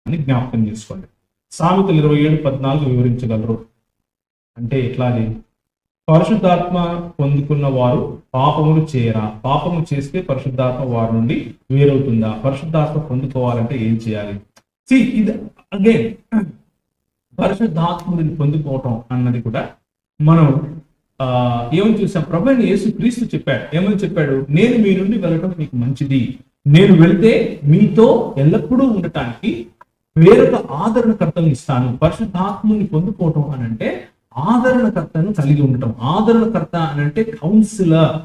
అని జ్ఞాపకం చేసుకోండి. సామెతలు 27:14 వివరించగలరు. అంటే ఎట్లా అది? పరిశుద్ధాత్మ పొందుకున్న వారు పాపములు చేయరా? పాపము చేస్తే పరిశుద్ధాత్మ వారి నుండి వేరవుతుందా? పరిశుద్ధాత్మ పొందుకోవాలంటే ఏం చేయాలి? ఇది అగైన్ పరిశుద్ధాత్మని పొందుకోవటం అన్నది కూడా మనం ఏమని చూసాం? ప్రభువైన యేసుక్రీస్తు చెప్పాడు. ఏమని చెప్పాడు? నేను మీ నుండి వెళ్ళటం మీకు మంచిది, నేను వెళ్తే మీతో ఎల్లప్పుడూ ఉండటానికి వేరొక ఆదరణకర్తను ఇస్తాను. పరిశుద్ధాత్మని పొందుకోవటం అని అంటే ఆదరణకర్తను కలిగి ఉండటం. ఆదరణకర్త అని అంటే కౌన్సిలర్.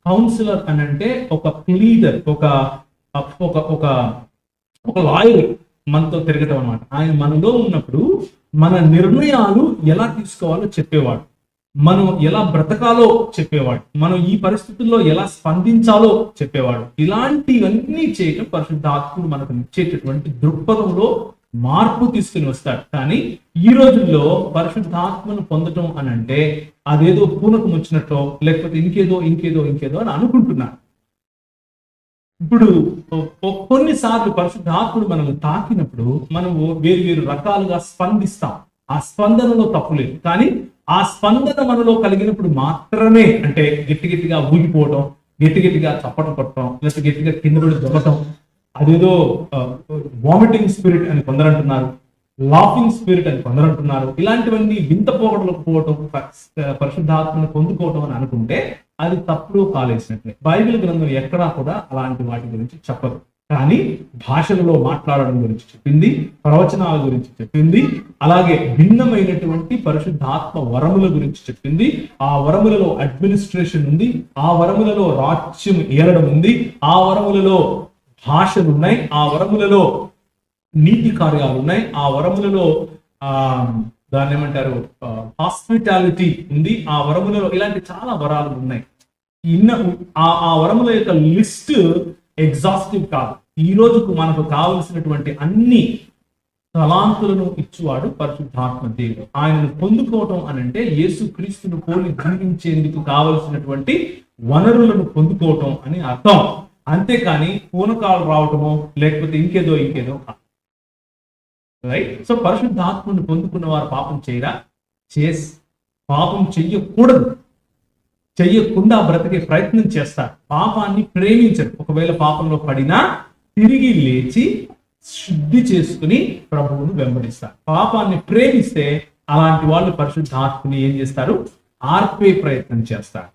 కౌన్సిలర్ అని అంటే ఒక ప్లీడర్, ఒక లాయర్ మనతో తిరగటం అనమాట. ఆయన మనలో ఉన్నప్పుడు మన నిర్ణయాలు ఎలా తీసుకోవాలో చెప్పేవాడు, మనం ఎలా బ్రతకాలో చెప్పేవాడు, మనం ఈ పరిస్థితుల్లో ఎలా స్పందించాలో చెప్పేవాడు. ఇలాంటివన్నీ చేయటం పరిశుద్ధాత్ముడు మనకు ఇచ్చేటటువంటి దృక్పథంలో మార్పు తీసుకుని వస్తాడు. కానీ ఈ రోజుల్లో పరిశుద్ధాత్మను పొందటం అని అంటే అదేదో పూనకం వచ్చినట్టో లేకపోతే ఇంకేదో అని అనుకుంటున్నారు. ఇప్పుడు కొన్నిసార్లు పరిశుద్ధాత్ముడు మనం తాకినప్పుడు మనము వేరు రకాలుగా స్పందిస్తాం. ఆ స్పందనలో తప్పు లేదు, కానీ ఆ స్పందన మనలో కలిగినప్పుడు మాత్రమే, అంటే గట్టిగా ఊగిపోవడం, గట్టిగా చప్పట కొట్టడం, లేకపోతే గట్టిగా కింద పడి దొరకటం, అదేదో వామిటింగ్ స్పిరిట్ అని కొందరు అంటున్నారు, లాఫింగ్ స్పిరిట్ అని కొందరు అంటున్నారు. ఇలాంటివన్నీ వింత పోగడలకు పోవటం పరిశుద్ధాత్మను పొందుకోవటం అని అనుకుంటే అది తప్పుడు కాలేసినట్లే. బైబిల్ గ్రంథం ఎక్కడా కూడా అలాంటి వాటి గురించి చెప్పదు. కానీ భాషలలో మాట్లాడడం గురించి చెప్పింది, ప్రవచనాల గురించి చెప్పింది, అలాగే భిన్నమైనటువంటి పరిశుద్ధాత్మ వరముల గురించి చెప్పింది. ఆ వరములలో అడ్మినిస్ట్రేషన్ ఉంది, ఆ వరములలో రాజ్యం ఏలడం ఉంది, ఆ వరములలో భాషలు ఉన్నాయి, ఆ వరములలో నీతి కార్యాలు ఉన్నాయి, ఆ వరములలో దాన్ని ఏమంటారు హాస్పిటాలిటీ ఉంది, ఆ వరములలో ఇలాంటి చాలా వరాలు ఉన్నాయి. ఆ వరముల యొక్క లిస్ట్ ఎగ్జాస్టివ్ కాదు. ఈ రోజుకు మనకు కావలసినటువంటి అన్ని తలాంతులను ఇచ్చువాడు పరిశుద్ధాత్మ దేవుడు. ఆయనను పొందుకోవటం అని అంటే యేసుక్రీస్తును పోలి జీవించేందుకు కావలసినటువంటి వనరులను పొందుకోవటం అని అర్థం. అంతేకాని పూనకాలు రావటమో లేకపోతే ఇంకేదో రైట్. సో పరిశుద్ధాత్మను పొందుకున్న వారు పాపం చేయరా? పాపం చెయ్యకూడదు, చెయ్యకుండా బ్రతికే ప్రయత్నం చేస్తారు. పాపాన్ని ప్రేమించరు. ఒకవేళ పాపంలో పడినా తిరిగి లేచి శుద్ధి చేసుకుని ప్రభువును వెంబడిస్తారు. పాపాన్ని ప్రేమిస్తే అలాంటి వాళ్ళు పరిశుద్ధాత్మని ఏం చేస్తారు? ఆర్పే ప్రయత్నం చేస్తారు.